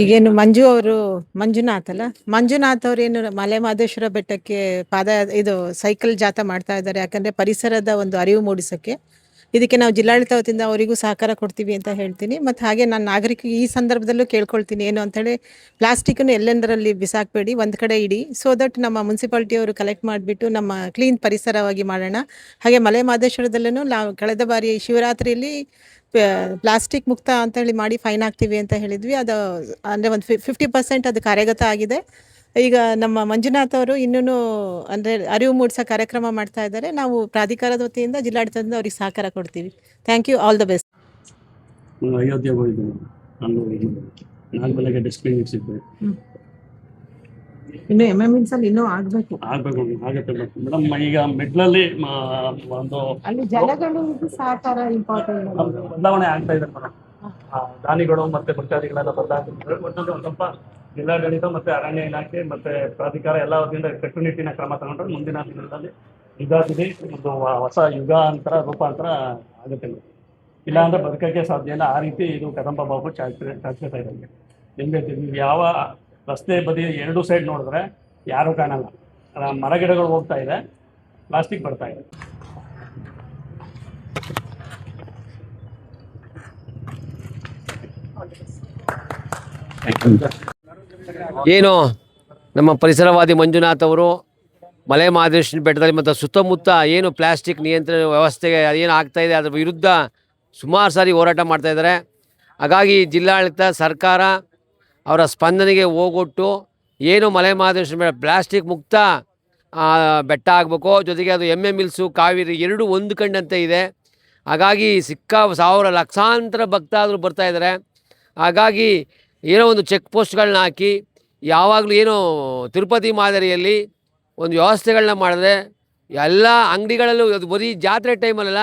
ಈಗೇನು ಮಂಜುನಾಥ್ ಅಲ್ಲ, ಮಂಜುನಾಥ್ ಅವ್ರೇನು ಮಲೆ ಮಹದೇಶ್ವರ ಬೆಟ್ಟಕ್ಕೆ ಇದು ಸೈಕಲ್ ಜಾಥಾ ಮಾಡ್ತಾ ಇದ್ದಾರೆ. ಯಾಕಂದ್ರೆ ಪರಿಸರದ ಒಂದು ಅರಿವು ಮೂಡಿಸಕ್ಕೆ. ಇದಕ್ಕೆ ನಾವು ಜಿಲ್ಲಾಡಳಿತ ವತಿಯಿಂದ ಅವರಿಗೂ ಸಹಕಾರ ಕೊಡ್ತೀವಿ ಅಂತ ಹೇಳ್ತೀನಿ. ಮತ್ತು ಹಾಗೆ ನಾನು ನಾಗರಿಕರಿಗೆ ಈ ಸಂದರ್ಭದಲ್ಲೂ ಕೇಳ್ಕೊಳ್ತೀನಿ, ಏನು ಅಂತೇಳಿ ಪ್ಲಾಸ್ಟಿಕ್ಕನ್ನು ಎಲ್ಲೆಂದರಲ್ಲಿ ಬಿಸಾಕಬೇಡಿ, ಒಂದು ಕಡೆ ಇಡಿ, ಸೊ ದಟ್ ನಮ್ಮ ಮುನ್ಸಿಪಾಲ್ಟಿ ಅವರು ಕಲೆಕ್ಟ್ ಮಾಡಿಬಿಟ್ಟು ನಮ್ಮ ಕ್ಲೀನ್ ಪರಿಸರವಾಗಿ ಮಾಡೋಣ. ಹಾಗೆ ಮಲೆ ಮಹದೇಶ್ವರದಲ್ಲೂ ನಾವು ಕಳೆದ ಬಾರಿ ಶಿವರಾತ್ರಿಯಲ್ಲಿ ಪ್ಲಾಸ್ಟಿಕ್ ಮುಕ್ತ ಅಂತೇಳಿ ಮಾಡಿ ಫೈನ್ ಹಾಕ್ತೀವಿ ಅಂತ ಹೇಳಿದ್ವಿ. ಅದು ಅಂದರೆ ಒಂದು 50% ಅದು ಕಾರ್ಯಗತ ಆಗಿದೆ. ಈಗ ನಮ್ಮ ಮಂಜುನಾಥ್ ಅವರು ಇನ್ನೂ ಅಂದರೆ ಅರಿವು ಮೂಡಿಸೋ ಕಾರ್ಯಕ್ರಮ ಮಾಡ್ತಾ ಇದ್ದಾರೆ. ನಾವು ಪ್ರಾಧಿಕಾರದ ವತಿಯಿಂದ ಜಿಲ್ಲಾಡಳಿತದಿಂದ ಅವ್ರಿಗೆ ಸಹಕಾರ ಕೊಡ್ತೀವಿ. Thank you, all the best. ಅಯೋಧ್ಯೆಗೆ ಹೋಗಿದ್ದು ನಾನು ನಾಲ್ಕು ಡಸ್ಟ್ಬಿನ್ ಇಟ್ಟಿದ್ದೆ. ಇನ್ನು ಅಲ್ಲಿ ಇನ್ನೂ ಆಗಬೇಕು ಆಗುತ್ತೆ ಮೇಡಮ್. ಈಗ ಮಿಡ್ಲಲ್ಲಿ ಒಂದು ಅಲ್ಲಿ ಜನಗಳು ಸಹಕಾರ ಇಂಪಾರ್ಟೆಂಟ್ ಬದಲಾವಣೆ ಆಗ್ತಾ ಇದೆ ಮೇಡಮ್. ದಾನಿಗಳು ಮತ್ತೆ ಭಕ್ತಾದಿಗಳೆಲ್ಲ ಬದಲಾಗ್ತಿದ್ದಾರೆ. ಒಟ್ಟಲ್ಲಿ ಒಂದು ಸ್ವಲ್ಪ ಜಿಲ್ಲಾಡಳಿತ ಮತ್ತೆ ಅರಣ್ಯ ಇಲಾಖೆ ಮತ್ತೆ ಪ್ರಾಧಿಕಾರ ಎಲ್ಲ ವತಿಯಿಂದ ಕಟ್ಟುನಿಟ್ಟಿನ ಕ್ರಮ ತಗೊಂಡ್ರೆ ಮುಂದಿನ ದಿನಗಳಲ್ಲಿ ಯುಗಾದಿಗೆ ಒಂದು ಹೊಸ ಯುಗ ಅಂತರ ರೂಪಾಂತರ ಆಗುತ್ತೆ ಮೇಡಮ್. ಇಲ್ಲಾಂದ್ರೆ ಬದುಕಕ್ಕೆ ಸಾಧ್ಯ ಇಲ್ಲ. ಆ ರೀತಿ ಇದು ಕದಂಬ ಬಾಬು ಚಾಚ್ಕೊತಾ ಇದ್ದಾರೆ. ನಿಮಗೆ ನೀವು ಯಾವ ರಸ್ತೆ ಬದಿ ಎರಡು ಸೈಡ್ ನೋಡಿದ್ರೆ ಯಾರೂ ಕಾಣಲ್ಲ. ಮರಗಿಡಗಳು ಹೋಗ್ತಾ ಇದೆ, ಪ್ಲಾಸ್ಟಿಕ್ ಬರ್ತಾ ಇದೆ. ಏನು ನಮ್ಮ ಪರಿಸರವಾದಿ ಮಂಜುನಾಥ್ ಅವರು ಮಲೆ ಮಹದೇಶ್ವರ ಬೆಟ್ಟದಲ್ಲಿ ಮತ್ತು ಸುತ್ತಮುತ್ತ ಏನು ಪ್ಲಾಸ್ಟಿಕ್ ನಿಯಂತ್ರಣ ವ್ಯವಸ್ಥೆಗೆ ಏನು ಆಗ್ತಾಯಿದೆ ಅದರ ವಿರುದ್ಧ ಸುಮಾರು ಸಾರಿ ಹೋರಾಟ ಮಾಡ್ತಾಯಿದ್ದಾರೆ. ಹಾಗಾಗಿ ಜಿಲ್ಲಾಡಳಿತ ಸರ್ಕಾರ ಅವರ ಸ್ಪಂದನೆಗೆ ಹೋಗೊಟ್ಟು ಏನು ಮಲೆ ಮಹದೇಶ್ವರ ಪ್ಲಾಸ್ಟಿಕ್ ಮುಕ್ತ ಬೆಟ್ಟ ಆಗಬೇಕು, ಜೊತೆಗೆ ಅದು ಎಮ್ಮೆ ಮಿಲ್ಸು ಕಾವೇರಿ ಎರಡೂ ಒಂದು ಕಂಡಂತೆ ಇದೆ. ಹಾಗಾಗಿ ಲಕ್ಷಾಂತರ ಭಕ್ತಾದರು ಬರ್ತಾಯಿದ್ದಾರೆ. ಹಾಗಾಗಿ ಏನೋ ಒಂದು ಚೆಕ್ ಪೋಸ್ಟ್ಗಳನ್ನ ಹಾಕಿ ಯಾವಾಗಲೂ ಏನೋ ತಿರುಪತಿ ಮಾದರಿಯಲ್ಲಿ ಒಂದು ವ್ಯವಸ್ಥೆಗಳನ್ನ ಮಾಡಿದ್ರೆ ಎಲ್ಲ ಅಂಗಡಿಗಳಲ್ಲೂ ಅದು ಬರೀ ಜಾತ್ರೆ ಟೈಮಲ್ಲ,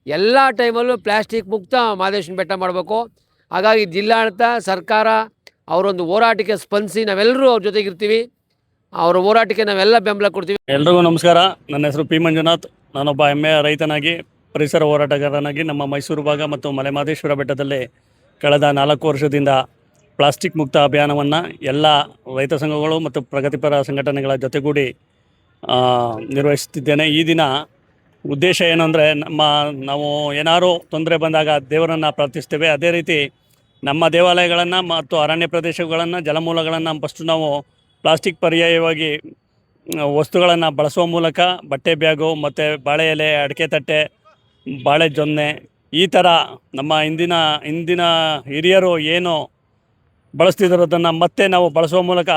ಎಲ್ಲ ಟೈಮಲ್ಲೂ ಪ್ಲಾಸ್ಟಿಕ್ ಮುಕ್ತ ಮಹದೇಶ್ವರ ಬೆಟ್ಟ ಮಾಡಬೇಕು. ಹಾಗಾಗಿ ಜಿಲ್ಲಾಡಳಿತ ಸರ್ಕಾರ ಅವರೊಂದು ಹೋರಾಟಕ್ಕೆ ಸ್ಪಂದಿಸಿ ನಾವೆಲ್ಲರೂ ಅವ್ರ ಜೊತೆಗಿರ್ತೀವಿ. ಅವರ ಹೋರಾಟಕ್ಕೆ ನಾವೆಲ್ಲ ಬೆಂಬಲ ಕೊಡ್ತೀವಿ. ಎಲ್ರಿಗೂ ನಮಸ್ಕಾರ. ನನ್ನ ಹೆಸರು ಪಿ ಮಂಜುನಾಥ್. ನಾನೊಬ್ಬ ಹೆಮ್ಮೆಯ ರೈತನಾಗಿ ಪರಿಸರ ಹೋರಾಟಗಾರನಾಗಿ ನಮ್ಮ ಮೈಸೂರು ಭಾಗ ಮತ್ತು ಮಲೆ ಮಹದೇಶ್ವರ ಬೆಟ್ಟದಲ್ಲಿ ಕಳೆದ 4 ವರ್ಷದಿಂದ ಪ್ಲಾಸ್ಟಿಕ್ ಮುಕ್ತ ಅಭಿಯಾನವನ್ನು ಎಲ್ಲ ರೈತ ಸಂಘಗಳು ಮತ್ತು ಪ್ರಗತಿಪರ ಸಂಘಟನೆಗಳ ಜೊತೆಗೂಡಿ ನಿರ್ವಹಿಸುತ್ತಿದ್ದೇನೆ. ಈ ದಿನ ಉದ್ದೇಶ ಏನು ಅಂದರೆ, ನಾವು ಏನಾದರೂ ತೊಂದರೆ ಬಂದಾಗ ದೇವರನ್ನು ಪ್ರಾರ್ಥಿಸ್ತೇವೆ. ಅದೇ ರೀತಿ ನಮ್ಮ ದೇವಾಲಯಗಳನ್ನು ಮತ್ತು ಅರಣ್ಯ ಪ್ರದೇಶಗಳನ್ನು, ಜಲಮೂಲಗಳನ್ನು ಫಸ್ಟು ನಾವು ಪ್ಲಾಸ್ಟಿಕ್ ಪರ್ಯಾಯವಾಗಿ ವಸ್ತುಗಳನ್ನು ಬಳಸುವ ಮೂಲಕ ಬಟ್ಟೆ ಬ್ಯಾಗು ಮತ್ತು ಬಾಳೆ ಎಲೆ, ಅಡಿಕೆ ತಟ್ಟೆ, ಬಾಳೆ ಜೊನ್ನೆ ಈ ಥರ ನಮ್ಮ ಇಂದಿನ ಹಿರಿಯರು ಏನು ಬಳಸ್ತಿರೋದನ್ನು ಮತ್ತೆ ನಾವು ಬಳಸುವ ಮೂಲಕ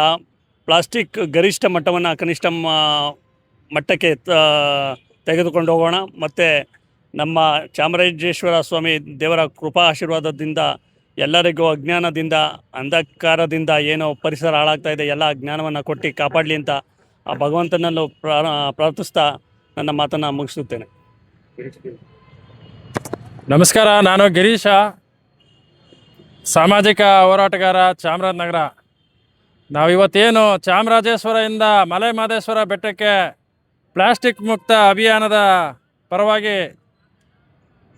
ಪ್ಲಾಸ್ಟಿಕ್ ಗರಿಷ್ಠ ಮಟ್ಟವನ್ನು ಕನಿಷ್ಠ ಮಟ್ಟಕ್ಕೆ ತೆಗೆದುಕೊಂಡು ಹೋಗೋಣ. ಮತ್ತು ನಮ್ಮ ಚಾಮರಾಜೇಶ್ವರ ಸ್ವಾಮಿ ದೇವರ ಕೃಪಾ ಆಶೀರ್ವಾದದಿಂದ ಎಲ್ಲರಿಗೂ ಅಜ್ಞಾನದಿಂದ, ಅಂಧಕಾರದಿಂದ ಏನು ಪರಿಸರ ಹಾಳಾಗ್ತಾ ಇದೆ ಎಲ್ಲ ಜ್ಞಾನವನ್ನು ಕೊಟ್ಟು ಕಾಪಾಡಲಿ ಅಂತ ಆ ಭಗವಂತನಲ್ಲೂ ಪ್ರಾರ್ಥಿಸ್ತಾ ನನ್ನ ಮಾತನ್ನು ಮುಗಿಸುತ್ತೇನೆ. ನಮಸ್ಕಾರ, ನಾನು ಗಿರೀಶ, ಸಾಮಾಜಿಕ ಹೋರಾಟಗಾರ, ಚಾಮರಾಜನಗರ. ನಾವಿವತ್ತೇನು ಚಾಮರಾಜೇಶ್ವರದಿಂದ ಮಲೆ ಮಹದೇಶ್ವರ ಬೆಟ್ಟಕ್ಕೆ ಪ್ಲಾಸ್ಟಿಕ್ ಮುಕ್ತ ಅಭಿಯಾನದ ಪರವಾಗಿ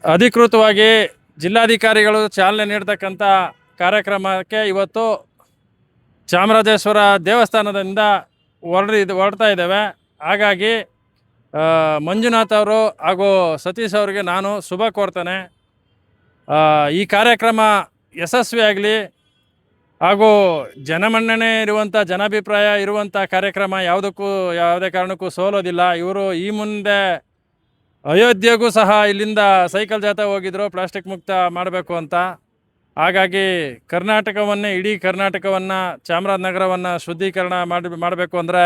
ಅಧಿಕೃತವಾಗಿ ಜಿಲ್ಲಾಧಿಕಾರಿಗಳು ಚಾಲನೆ ನೀಡ್ತಕ್ಕಂಥ ಕಾರ್ಯಕ್ರಮಕ್ಕೆ ಇವತ್ತು ಚಾಮರಾಜೇಶ್ವರ ದೇವಸ್ಥಾನದಿಂದ ಹೊರಡ್ತಾ ಇದ್ದೇವೆ. ಹಾಗಾಗಿ ಮಂಜುನಾಥ್ ಅವರು ಹಾಗೂ ಸತೀಶ್ ಅವರಿಗೆ ನಾನು ಶುಭ ಕೋರ್ತೇನೆ. ಈ ಕಾರ್ಯಕ್ರಮ ಯಶಸ್ವಿಯಾಗಲಿ ಹಾಗೂ ಜನಮನ್ನಣೆ ಇರುವಂಥ, ಜನಾಭಿಪ್ರಾಯ ಇರುವಂಥ ಕಾರ್ಯಕ್ರಮ ಯಾವುದೇ ಕಾರಣಕ್ಕೂ ಸೋಲೋದಿಲ್ಲ. ಇವರು ಈ ಮುಂದೆ ಅಯೋಧ್ಯೆಗೂ ಸಹ ಇಲ್ಲಿಂದ ಸೈಕಲ್ ಜಾಥಾ ಹೋಗಿದ್ರು ಪ್ಲಾಸ್ಟಿಕ್ ಮುಕ್ತ ಮಾಡಬೇಕು ಅಂತ. ಹಾಗಾಗಿ ಇಡೀ ಕರ್ನಾಟಕವನ್ನು, ಚಾಮರಾಜನಗರವನ್ನು ಶುದ್ಧೀಕರಣ ಮಾಡಬೇಕು ಅಂದರೆ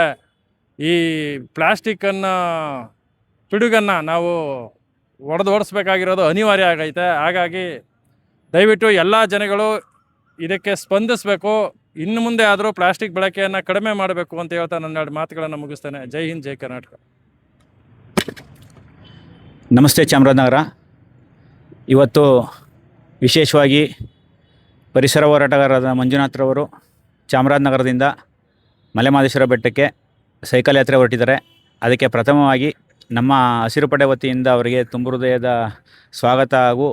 ಈ ಪ್ಲಾಸ್ಟಿಕ್ಕನ್ನು ಪಿಡುಗನ್ನು ನಾವು ಓಡಿಸ್ಬೇಕಾಗಿರೋದು ಅನಿವಾರ್ಯ ಆಗೈತೆ. ಹಾಗಾಗಿ ದಯವಿಟ್ಟು ಎಲ್ಲ ಜನಗಳು ಇದಕ್ಕೆ ಸ್ಪಂದಿಸಬೇಕು. ಇನ್ನು ಮುಂದೆ ಆದರೂ ಪ್ಲಾಸ್ಟಿಕ್ ಬಳಕೆಯನ್ನು ಕಡಿಮೆ ಮಾಡಬೇಕು ಅಂತ ಹೇಳ್ತಾ ನನ್ನ 2 ಮಾತುಗಳನ್ನು ಮುಗಿಸ್ತೇನೆ. ಜೈ ಹಿಂದ್, ಜೈ ಕರ್ನಾಟಕ. ನಮಸ್ತೆ ಚಾಮರಾಜನಗರ. ಇವತ್ತು ವಿಶೇಷವಾಗಿ ಪರಿಸರ ಹೋರಾಟಗಾರರಾದ ಮಂಜುನಾಥ್ರವರು ಚಾಮರಾಜನಗರದಿಂದ ಮಲೆ ಮಹದೇಶ್ವರ ಬೆಟ್ಟಕ್ಕೆ ಸೈಕಲ್ ಯಾತ್ರೆ ಹೊರಟಿದ್ದಾರೆ. ಅದಕ್ಕೆ ಪ್ರಥಮವಾಗಿ ನಮ್ಮ ಹಸಿರು ಪಡೆ ವತಿಯಿಂದ ಅವರಿಗೆ ತುಂಬ ಹೃದಯದ ಸ್ವಾಗತ ಹಾಗೂ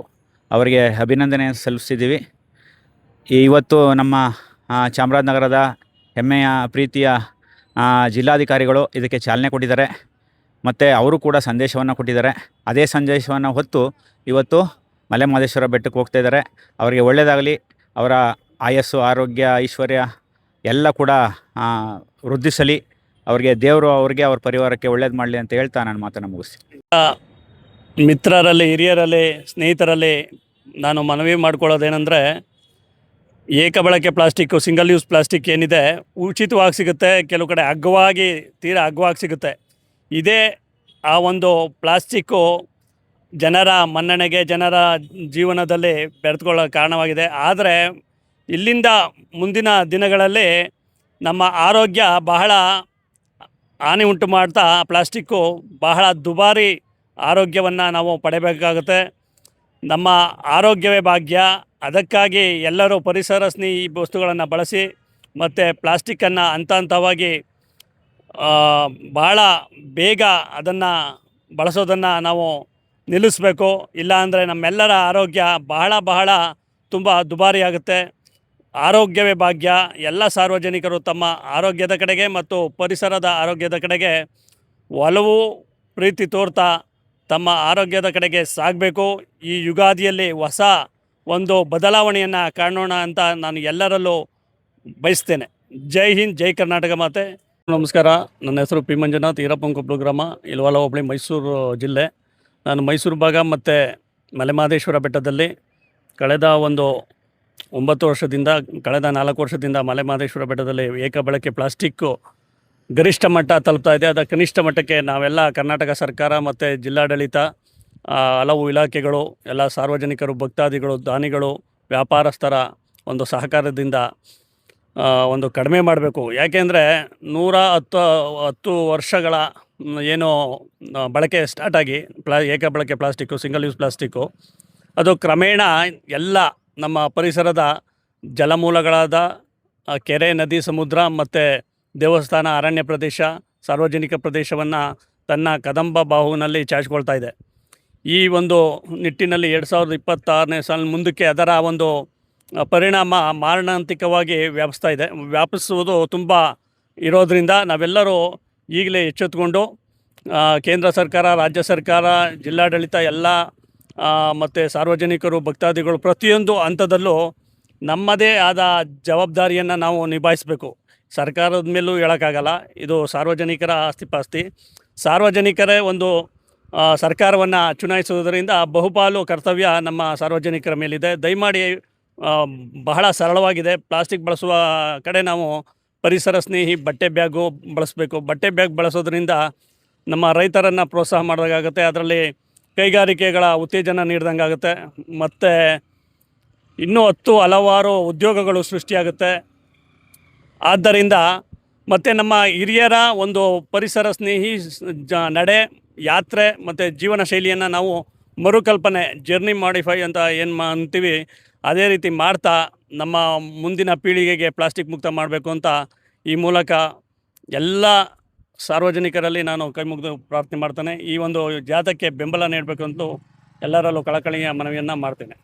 ಅವರಿಗೆ ಅಭಿನಂದನೆ ಸಲ್ಲಿಸ್ತಿದ್ದೀವಿ. ಇವತ್ತು ನಮ್ಮ ಚಾಮರಾಜನಗರದ ಹೆಮ್ಮೆಯ ಪ್ರೀತಿಯ ಜಿಲ್ಲಾಧಿಕಾರಿಗಳು ಇದಕ್ಕೆ ಚಾಲನೆ ಕೊಟ್ಟಿದ್ದಾರೆ. ಮತ್ತು ಅವರು ಕೂಡ ಸಂದೇಶವನ್ನು ಕೊಟ್ಟಿದ್ದಾರೆ. ಅದೇ ಸಂದೇಶವನ್ನು ಹೊತ್ತು ಇವತ್ತು ಮಲೆಮಹದೇಶ್ವರ ಬೆಟ್ಟಕ್ಕೆ ಹೋಗ್ತಾ ಇದ್ದಾರೆ. ಅವರಿಗೆ ಒಳ್ಳೆಯದಾಗಲಿ, ಅವರ ಆಯಸ್ಸು, ಆರೋಗ್ಯ, ಐಶ್ವರ್ಯ ಎಲ್ಲ ಕೂಡ ವೃದ್ಧಿಸಲಿ. ಅವರಿಗೆ ದೇವರು ಅವ್ರಿಗೆ ಅವ್ರ ಪರಿವಾರಕ್ಕೆ ಒಳ್ಳೇದು ಮಾಡಲಿ ಅಂತ ಹೇಳ್ತಾ ನಾನು ಮಾತನ್ನು ಮುಗಿಸ್ತೀನಿ. ಮಿತ್ರರಲ್ಲಿ, ಹಿರಿಯರಲ್ಲಿ, ಸ್ನೇಹಿತರಲ್ಲಿ ನಾನು ಮನವಿ ಮಾಡ್ಕೊಳ್ಳೋದೇನೆಂದರೆ, ಏಕಬಳಕೆ ಪ್ಲಾಸ್ಟಿಕ್ಕು, ಸಿಂಗಲ್ ಯೂಸ್ ಪ್ಲಾಸ್ಟಿಕ್ ಏನಿದೆ ಉಚಿತವಾಗಿ ಸಿಗುತ್ತೆ, ಕೆಲವು ಕಡೆ ಅಗ್ಗವಾಗಿ, ತೀರಾ ಅಗ್ಗವಾಗಿ ಸಿಗುತ್ತೆ. ಇದೇ ಆ ಒಂದು ಪ್ಲಾಸ್ಟಿಕ್ಕು ಜನರ ಮನ್ನಣೆಗೆ, ಜನರ ಜೀವನದಲ್ಲಿ ಬೆರೆತುಕೊಳ್ಳೋ ಕಾರಣವಾಗಿದೆ. ಆದರೆ ಇಲ್ಲಿಂದ ಮುಂದಿನ ದಿನಗಳಲ್ಲಿ ನಮ್ಮ ಆರೋಗ್ಯ ಬಹಳ ಹಾನಿ ಉಂಟು ಮಾಡ್ತಾ ಪ್ಲಾಸ್ಟಿಕ್ಕು ಬಹಳ ದುಬಾರಿ ಆರೋಗ್ಯವನ್ನು ನಾವು ಪಡೆಯಬೇಕಾಗುತ್ತೆ. ನಮ್ಮ ಆರೋಗ್ಯವೇ ಭಾಗ್ಯ. ಅದಕ್ಕಾಗಿ ಎಲ್ಲರೂ ಪರಿಸರ ಸ್ನೇಹಿ ವಸ್ತುಗಳನ್ನು ಬಳಸಿ ಮತ್ತು ಪ್ಲಾಸ್ಟಿಕ್ಕನ್ನು ಹಂತ ಹಂತವಾಗಿ ಬಹಳ ಬೇಗ ಅದನ್ನು ಬಳಸೋದನ್ನು ನಾವು ನಿಲ್ಲಿಸಬೇಕು. ಇಲ್ಲಾಂದರೆ ನಮ್ಮೆಲ್ಲರ ಆರೋಗ್ಯ ಬಹಳ ತುಂಬ ದುಬಾರಿಯಾಗುತ್ತೆ. ಆರೋಗ್ಯವೇ ಭಾಗ್ಯ. ಎಲ್ಲ ಸಾರ್ವಜನಿಕರು ತಮ್ಮ ಆರೋಗ್ಯದ ಕಡೆಗೆ ಮತ್ತು ಪರಿಸರದ ಆರೋಗ್ಯದ ಕಡೆಗೆ ಒಲವು ಪ್ರೀತಿ ತೋರ್ತಾ ತಮ್ಮ ಆರೋಗ್ಯದ ಕಡೆಗೆ ಸಾಗಬೇಕು. ಈ ಯುಗಾದಿಯಲ್ಲಿ ಹೊಸ ಒಂದು ಬದಲಾವಣೆಯನ್ನು ಕಾಣೋಣ ಅಂತ ನಾನು ಎಲ್ಲರಲ್ಲೂ ಬಯಸ್ತೇನೆ. ಜೈ ಹಿಂದ್, ಜೈ ಕರ್ನಾಟಕ ಮಾತೆ. ನಮಸ್ಕಾರ. ನನ್ನ ಹೆಸರು ಪಿ ಮಂಜುನಾಥ್, ಈರಪ್ಪನಕೊಪ್ಪಲು ಗ್ರಾಮ, ಇಲ್ವಾಲ ಹೋಬಳಿ, ಮೈಸೂರು ಜಿಲ್ಲೆ. ನಾನು ಮೈಸೂರು ಭಾಗ ಮತ್ತು ಮಲೆಮಹದೇಶ್ವರ ಬೆಟ್ಟದಲ್ಲಿ ಕಳೆದ 4 ವರ್ಷದಿಂದ ಮಲೆಮಹದೇಶ್ವರ ಬೆಟ್ಟದಲ್ಲಿ ಏಕಬಳಕೆ ಪ್ಲಾಸ್ಟಿಕ್ಕು ಗರಿಷ್ಠ ಮಟ್ಟ ತಲುಪ್ತಾ ಇದೆ. ಅದರ ಕನಿಷ್ಠ ಮಟ್ಟಕ್ಕೆ ನಾವೆಲ್ಲ ಕರ್ನಾಟಕ ಸರ್ಕಾರ ಮತ್ತು ಜಿಲ್ಲಾಡಳಿತ, ಹಲವು ಇಲಾಖೆಗಳು, ಎಲ್ಲ ಸಾರ್ವಜನಿಕರು, ಭಕ್ತಾದಿಗಳು, ದಾನಿಗಳು, ವ್ಯಾಪಾರಸ್ಥರ ಒಂದು ಸಹಕಾರದಿಂದ ಒಂದು ಕಡಿಮೆ ಮಾಡಬೇಕು. ಯಾಕೆಂದರೆ 110 ವರ್ಷಗಳ ಏನು ಬಳಕೆ ಸ್ಟಾರ್ಟಾಗಿ ಏಕಬಳಕೆ ಪ್ಲಾಸ್ಟಿಕ್ಕು, ಸಿಂಗಲ್ ಯೂಸ್ ಪ್ಲಾಸ್ಟಿಕ್ಕು, ಅದು ಕ್ರಮೇಣ ಎಲ್ಲ ನಮ್ಮ ಪರಿಸರದ ಜಲಮೂಲಗಳಾದ ಕೆರೆ, ನದಿ, ಸಮುದ್ರ ಮತ್ತು ದೇವಸ್ಥಾನ, ಅರಣ್ಯ ಪ್ರದೇಶ, ಸಾರ್ವಜನಿಕ ಪ್ರದೇಶವನ್ನು ತನ್ನ ಕದಂಬ ಬಾಹುವಿನಲ್ಲಿ ಚಾಚಿಕೊಳ್ತಾ ಇದೆ. ಈ ಒಂದು ನಿಟ್ಟಿನಲ್ಲಿ 2026ನೇ ಸಾಲ ಮುಂದಕ್ಕೆ ಅದರ ಒಂದು ಪರಿಣಾಮ ಮಾರಣಾಂತಿಕವಾಗಿ ವ್ಯಾಪಿಸುವುದು ತುಂಬ ಇರೋದರಿಂದ ನಾವೆಲ್ಲರೂ ಈಗಲೇ ಎಚ್ಚೆತ್ತುಕೊಂಡು ಕೇಂದ್ರ ಸರ್ಕಾರ, ರಾಜ್ಯ ಸರ್ಕಾರ, ಜಿಲ್ಲಾಡಳಿತ ಎಲ್ಲ ಮತ್ತು ಸಾರ್ವಜನಿಕರು, ಭಕ್ತಾದಿಗಳು ಪ್ರತಿಯೊಂದು ಹಂತದಲ್ಲೂ ನಮ್ಮದೇ ಆದ ಜವಾಬ್ದಾರಿಯನ್ನು ನಾವು ನಿಭಾಯಿಸಬೇಕು. ಸರ್ಕಾರದ ಮೇಲೂ ಹೇಳೋಕ್ಕಾಗಲ್ಲ. ಇದು ಸಾರ್ವಜನಿಕರ ಆಸ್ತಿಪಾಸ್ತಿ. ಸಾರ್ವಜನಿಕರೇ ಒಂದು ಸರ್ಕಾರವನ್ನು ಚುನಾಯಿಸುವುದರಿಂದ ಬಹುಪಾಲು ಕರ್ತವ್ಯ ನಮ್ಮ ಸಾರ್ವಜನಿಕರ ಮೇಲಿದೆ. ದಯಮಾಡಿ ಬಹಳ ಸರಳವಾಗಿದೆ. ಪ್ಲಾಸ್ಟಿಕ್ ಬಳಸುವ ಕಡೆ ನಾವು ಪರಿಸರ ಸ್ನೇಹಿ ಬಟ್ಟೆ ಬ್ಯಾಗು ಬಳಸಬೇಕು. ಬಟ್ಟೆ ಬ್ಯಾಗ್ ಬಳಸೋದ್ರಿಂದ ನಮ್ಮ ರೈತರನ್ನು ಪ್ರೋತ್ಸಾಹ ಮಾಡೋದಾಗುತ್ತೆ, ಅದರಲ್ಲಿ ಕೈಗಾರಿಕೆಗಳ ಉತ್ತೇಜನ ನೀಡಿದಂಗಾಗುತ್ತೆ, ಮತ್ತು ಇನ್ನೂ ಹಲವಾರು ಉದ್ಯೋಗಗಳು ಸೃಷ್ಟಿಯಾಗುತ್ತೆ. ಆದ್ದರಿಂದ ಮತ್ತು ನಮ್ಮ ಹಿರಿಯರ ಒಂದು ಪರಿಸರ ಸ್ನೇಹಿ ನಡೆ, ಯಾತ್ರೆ ಮತ್ತು ಜೀವನ ಶೈಲಿಯನ್ನು ನಾವು ಮರುಕಲ್ಪನೆ, ಜರ್ನಿ ಮಾಡಿಫೈ ಅಂತ ಏನು ಅಂತೀವಿ, ಅದೇ ರೀತಿ ಮಾಡ್ತಾ ನಮ್ಮ ಮುಂದಿನ ಪೀಳಿಗೆಗೆ ಪ್ಲಾಸ್ಟಿಕ್ ಮುಕ್ತ ಮಾಡಬೇಕು ಅಂತ ಈ ಮೂಲಕ ಎಲ್ಲ ಸಾರ್ವಜನಿಕರಲ್ಲಿ ನಾನು ಕೈ ಮುಗಿದು ಪ್ರಾರ್ಥನೆ ಮಾಡ್ತೇನೆ. ಈ ಒಂದು ಜಾಥಾಕ್ಕೆ ಬೆಂಬಲ ನೀಡಬೇಕು ಅಂತ ಎಲ್ಲರಲ್ಲೂ ಕಳಕಳಿಯ ಮನವಿಯನ್ನು ಮಾಡ್ತೇನೆ.